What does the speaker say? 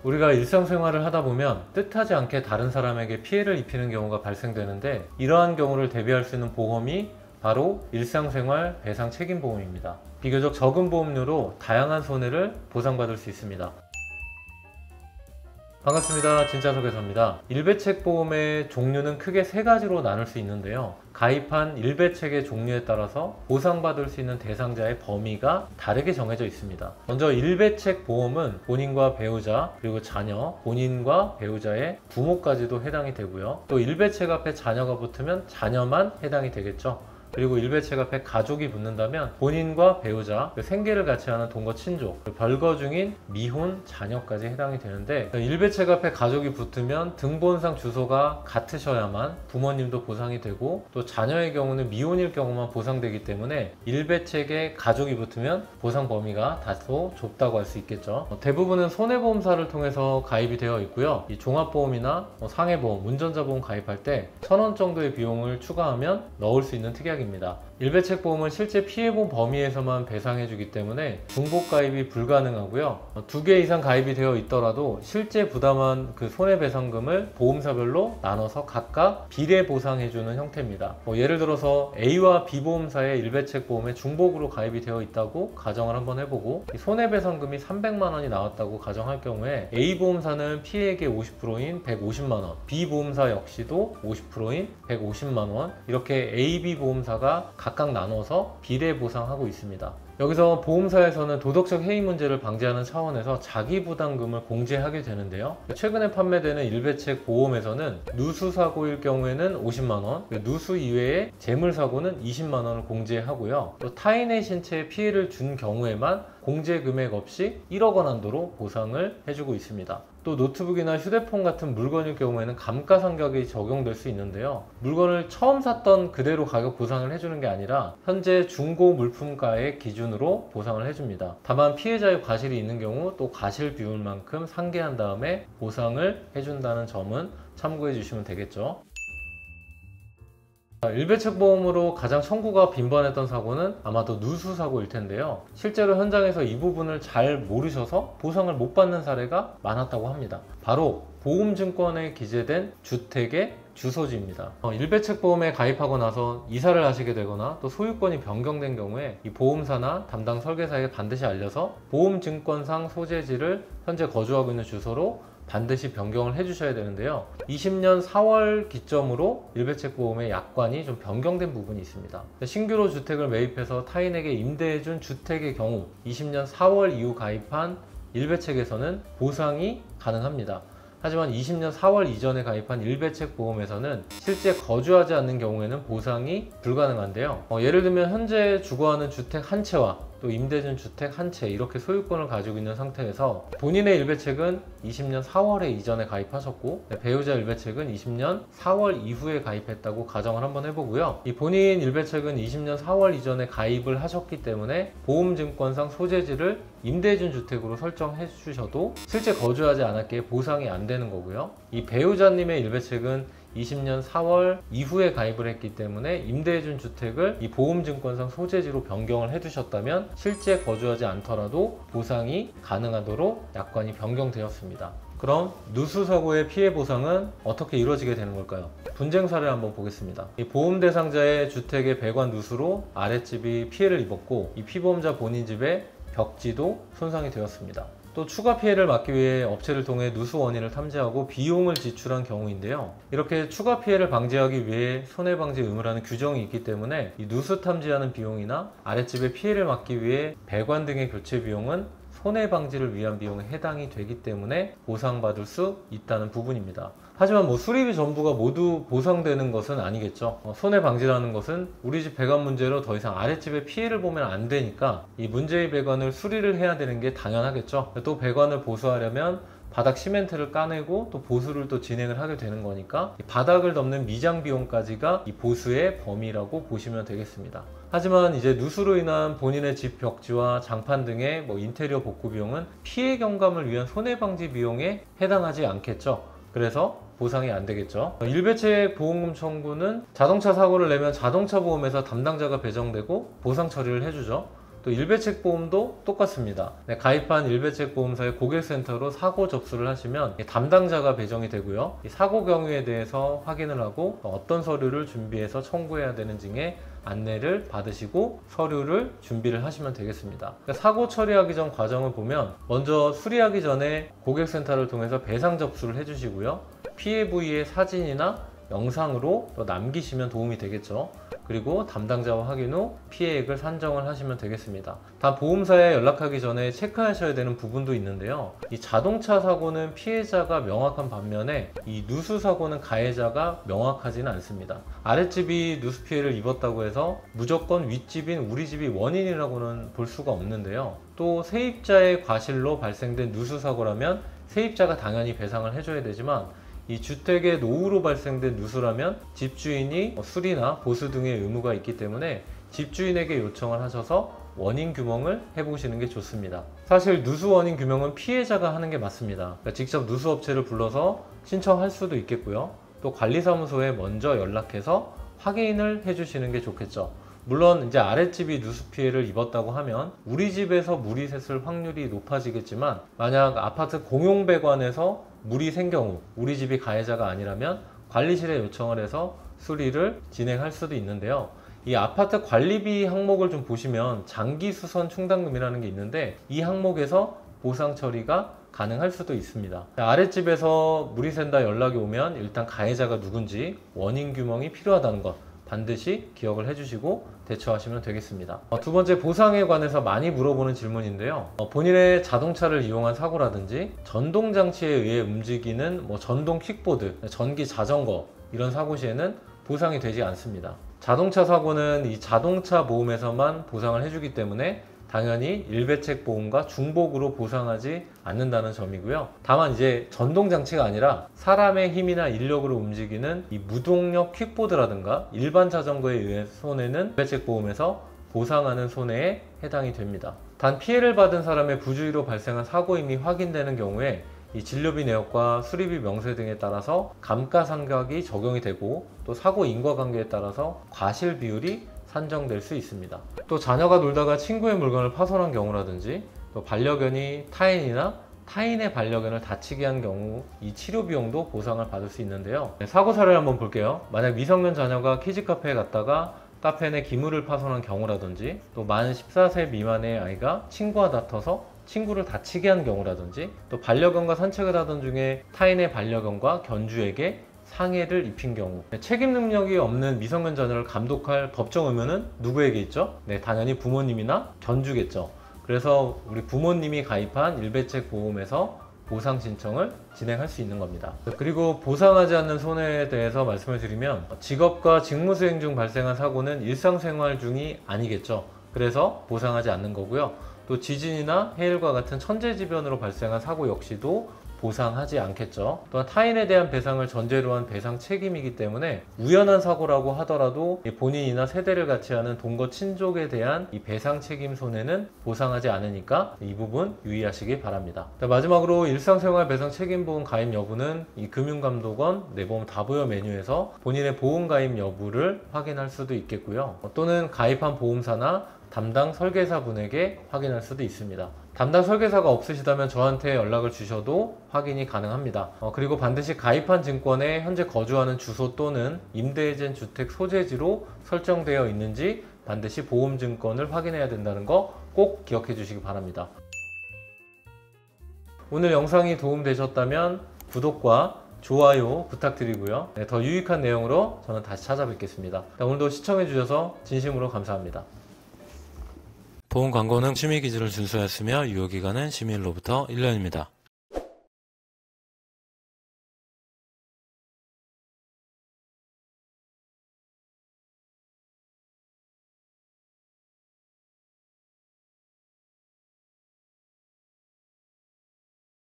우리가 일상생활을 하다 보면 뜻하지 않게 다른 사람에게 피해를 입히는 경우가 발생되는데, 이러한 경우를 대비할 수 있는 보험이 바로 일상생활 배상 책임보험입니다. 비교적 적은 보험료로 다양한 손해를 보상받을 수 있습니다. 반갑습니다. 진짜석에서입니다. 일배책 보험의 종류는 크게 세 가지로 나눌 수 있는데요. 가입한 일배책의 종류에 따라서 보상받을 수 있는 대상자의 범위가 다르게 정해져 있습니다. 먼저 일배책 보험은 본인과 배우자, 그리고 자녀, 본인과 배우자의 부모까지도 해당이 되고요. 또 일배책 앞에 자녀가 붙으면 자녀만 해당이 되겠죠. 그리고 일배책 앞에 가족이 붙는다면 본인과 배우자, 생계를 같이 하는 동거 친족, 별거 중인 미혼 자녀까지 해당이 되는데, 일배책 앞에 가족이 붙으면 등본상 주소가 같으셔야만 부모님도 보상이 되고, 또 자녀의 경우는 미혼일 경우만 보상되기 때문에 일배책에 가족이 붙으면 보상 범위가 다소 좁다고 할 수 있겠죠. 대부분은 손해보험사를 통해서 가입이 되어 있고요. 이 종합보험이나 상해보험, 운전자보험 가입할 때 1,000원 정도의 비용을 추가하면 넣을 수 있는 특약입니다. 일배책 보험은 실제 피해본 범위에서만 배상해주기 때문에 중복 가입이 불가능하고요. 2개 이상 가입이 되어 있더라도 실제 부담한 그 손해배상금을 보험사별로 나눠서 각각 비례 보상해주는 형태입니다. 예를 들어서 A와 B 보험사의 일배책 보험에 중복으로 가입이 되어 있다고 가정을 한번 해보고, 손해배상금이 300만 원이 나왔다고 가정할 경우에 A 보험사는 피해액의 50%인 150만 원, B 보험사 역시도 50%인 150만 원, 이렇게 A, B 보험사가 각각 나눠서 비례 보상하고 있습니다. 여기서 보험사에서는 도덕적 해이 문제를 방지하는 차원에서 자기부담금을 공제하게 되는데요. 최근에 판매되는 일배책 보험에서는 누수사고일 경우에는 50만원, 누수 이외에 재물사고는 20만원을 공제하고요. 또 타인의 신체에 피해를 준 경우에만 공제 금액 없이 1억 원 한도로 보상을 해주고 있습니다. 또 노트북이나 휴대폰 같은 물건일 경우에는 감가상각이 적용될 수 있는데요. 물건을 처음 샀던 그대로 가격 보상을 해주는 게 아니라 현재 중고 물품가의 기준으로 보상을 해줍니다. 다만 피해자의 과실이 있는 경우 또 과실 비율만큼 상계한 다음에 보상을 해준다는 점은 참고해 주시면 되겠죠. 일배책 보험으로 가장 청구가 빈번했던 사고는 아마도 누수 사고일 텐데요. 실제로 현장에서 이 부분을 잘 모르셔서 보상을 못 받는 사례가 많았다고 합니다. 바로 보험증권에 기재된 주택의 주소지입니다. 일배책 보험에 가입하고 나서 이사를 하시게 되거나 또 소유권이 변경된 경우에 이 보험사나 담당 설계사에게 반드시 알려서 보험증권상 소재지를 현재 거주하고 있는 주소로 반드시 변경을 해주셔야 되는데요. 20년 4월 기점으로 일배책 보험의 약관이 좀 변경된 부분이 있습니다. 신규로 주택을 매입해서 타인에게 임대해준 주택의 경우 20년 4월 이후 가입한 일배책에서는 보상이 가능합니다. 하지만 20년 4월 이전에 가입한 일배책 보험에서는 실제 거주하지 않는 경우에는 보상이 불가능한데요. 예를 들면 현재 주거하는 주택 한 채와 또 임대준 주택 한 채, 이렇게 소유권을 가지고 있는 상태에서 본인의 일배책은 20년 4월에 이전에 가입하셨고 배우자 일배책은 20년 4월 이후에 가입했다고 가정을 한번 해보고요. 이 본인 일배책은 20년 4월 이전에 가입을 하셨기 때문에 보험증권상 소재지를 임대준 주택으로 설정해 주셔도 실제 거주하지 않았기에 보상이 안 되는 거고요. 이 배우자님의 일배책은 20년 4월 이후에 가입을 했기 때문에 임대해준 주택을 이 보험증권상 소재지로 변경을 해두셨다면 실제 거주하지 않더라도 보상이 가능하도록 약관이 변경되었습니다. 그럼 누수사고의 피해 보상은 어떻게 이루어지게 되는 걸까요? 분쟁 사례를 한번 보겠습니다. 이 보험 대상자의 주택의 배관 누수로 아랫집이 피해를 입었고, 이 피보험자 본인 집의 벽지도 손상이 되었습니다. 또 추가 피해를 막기 위해 업체를 통해 누수 원인을 탐지하고 비용을 지출한 경우인데요. 이렇게 추가 피해를 방지하기 위해 손해방지 의무라는 규정이 있기 때문에 이 누수 탐지하는 비용이나 아랫집의 피해를 막기 위해 배관 등의 교체 비용은 손해방지를 위한 비용에 해당이 되기 때문에 보상받을 수 있다는 부분입니다. 하지만 수리비 전부가 모두 보상되는 것은 아니겠죠. 손해방지라는 것은 우리 집 배관 문제로 더 이상 아랫집에 피해를 보면 안 되니까 이 문제의 배관을 수리를 해야 되는 게 당연하겠죠. 또 배관을 보수하려면 바닥 시멘트를 까내고 또 보수를 또 진행을 하게 되는 거니까 바닥을 덮는 미장 비용까지가 이 보수의 범위라고 보시면 되겠습니다. 하지만 이제 누수로 인한 본인의 집 벽지와 장판 등의 인테리어 복구 비용은 피해 경감을 위한 손해방지 비용에 해당하지 않겠죠. 그래서 보상이 안 되겠죠. 일배책 보험금 청구는 자동차 사고를 내면 자동차 보험회사 담당자가 배정되고 보상 처리를 해주죠. 또 일배책 보험도 똑같습니다. 네, 가입한 일배책 보험사의 고객센터로 사고 접수를 하시면 담당자가 배정이 되고요. 이 사고 경위에 대해서 확인을 하고 어떤 서류를 준비해서 청구해야 되는지에 안내를 받으시고 서류를 준비를 하시면 되겠습니다. 그러니까 사고 처리하기 전 과정을 보면 먼저 수리하기 전에 고객센터를 통해서 배상 접수를 해주시고요. 피해 부위의 사진이나 영상으로 또 남기시면 도움이 되겠죠. 그리고 담당자와 확인 후 피해액을 산정을 하시면 되겠습니다. 단 보험사에 연락하기 전에 체크하셔야 되는 부분도 있는데요. 이 자동차 사고는 피해자가 명확한 반면에 이 누수 사고는 가해자가 명확하지는 않습니다. 아랫집이 누수 피해를 입었다고 해서 무조건 윗집인 우리 집이 원인이라고는 볼 수가 없는데요. 또 세입자의 과실로 발생된 누수 사고라면 세입자가 당연히 배상을 해줘야 되지만 이 주택의 노후로 발생된 누수라면 집주인이 수리나 보수 등의 의무가 있기 때문에 집주인에게 요청을 하셔서 원인 규명을 해보시는 게 좋습니다. 사실 누수 원인 규명은 피해자가 하는 게 맞습니다. 그러니까 직접 누수업체를 불러서 신청할 수도 있겠고요. 또 관리사무소에 먼저 연락해서 확인을 해주시는 게 좋겠죠. 물론 이제 아랫집이 누수 피해를 입었다고 하면 우리 집에서 물이 샜을 확률이 높아지겠지만 만약 아파트 공용배관에서 물이 샌 경우 우리 집이 가해자가 아니라면 관리실에 요청을 해서 수리를 진행할 수도 있는데요. 이 아파트 관리비 항목을 좀 보시면 장기수선 충당금이라는 게 있는데 이 항목에서 보상 처리가 가능할 수도 있습니다. 아랫집에서 물이 샌다 연락이 오면 일단 가해자가 누군지 원인 규명이 필요하다는 것 반드시 기억을 해주시고 대처하시면 되겠습니다. 두 번째, 보상에 관해서 많이 물어보는 질문인데요. 본인의 자동차를 이용한 사고라든지 전동장치에 의해 움직이는 전동 킥보드, 전기 자전거 이런 사고 시에는 보상이 되지 않습니다. 자동차 사고는 이 자동차 보험에서만 보상을 해주기 때문에 당연히 일배책 보험과 중복으로 보상하지 않는다는 점이고요. 다만 이제 전동장치가 아니라 사람의 힘이나 인력으로 움직이는 이 무동력 킥보드라든가 일반 자전거에 의해 손해는 일배책 보험에서 보상하는 손해에 해당이 됩니다. 단 피해를 받은 사람의 부주의로 발생한 사고임이 확인되는 경우에 이 진료비 내역과 수리비 명세 등에 따라서 감가상각이 적용이 되고 또 사고 인과관계에 따라서 과실 비율이 산정될 수 있습니다. 또 자녀가 놀다가 친구의 물건을 파손한 경우라든지 또 반려견이 타인이나 타인의 반려견을 다치게 한 경우 이 치료 비용도 보상을 받을 수 있는데요. 사고 사례를 한번 볼게요. 만약 미성년 자녀가 키즈카페에 갔다가 카페 내 기물을 파손한 경우라든지 또 만 14세 미만의 아이가 친구와 다퉈서 친구를 다치게 한 경우라든지 또 반려견과 산책을 하던 중에 타인의 반려견과 견주에게 상해를 입힌 경우 책임 능력이 없는 미성년 자녀를 감독할 법정 의무는 누구에게 있죠? 네, 당연히 부모님이나 견주겠죠. 그래서 우리 부모님이 가입한 일배책 보험에서 보상 신청을 진행할 수 있는 겁니다. 그리고 보상하지 않는 손해에 대해서 말씀을 드리면 직업과 직무 수행 중 발생한 사고는 일상생활 중이 아니겠죠. 그래서 보상하지 않는 거고요. 또 지진이나 해일과 같은 천재지변으로 발생한 사고 역시도 보상하지 않겠죠. 또한 타인에 대한 배상을 전제로 한 배상 책임이기 때문에 우연한 사고라고 하더라도 본인이나 세대를 같이 하는 동거 친족에 대한 이 배상 책임 손해는 보상하지 않으니까 이 부분 유의하시기 바랍니다. 마지막으로 일상생활 배상 책임보험 가입 여부는 이 금융감독원 내보험 다부여 메뉴에서 본인의 보험 가입 여부를 확인할 수도 있겠고요. 또는 가입한 보험사나 담당 설계사 분에게 확인할 수도 있습니다. 담당 설계사가 없으시다면 저한테 연락을 주셔도 확인이 가능합니다. 그리고 반드시 가입한 증권에 현재 거주하는 주소 또는 임대해진 주택 소재지로 설정되어 있는지 반드시 보험증권을 확인해야 된다는 거 꼭 기억해 주시기 바랍니다. 오늘 영상이 도움되셨다면 구독과 좋아요 부탁드리고요. 네, 더 유익한 내용으로 저는 다시 찾아뵙겠습니다. 오늘도 시청해 주셔서 진심으로 감사합니다. 보험 광고는 심의 기준을 준수하였으며 유효기간은 심의일로부터 1년입니다.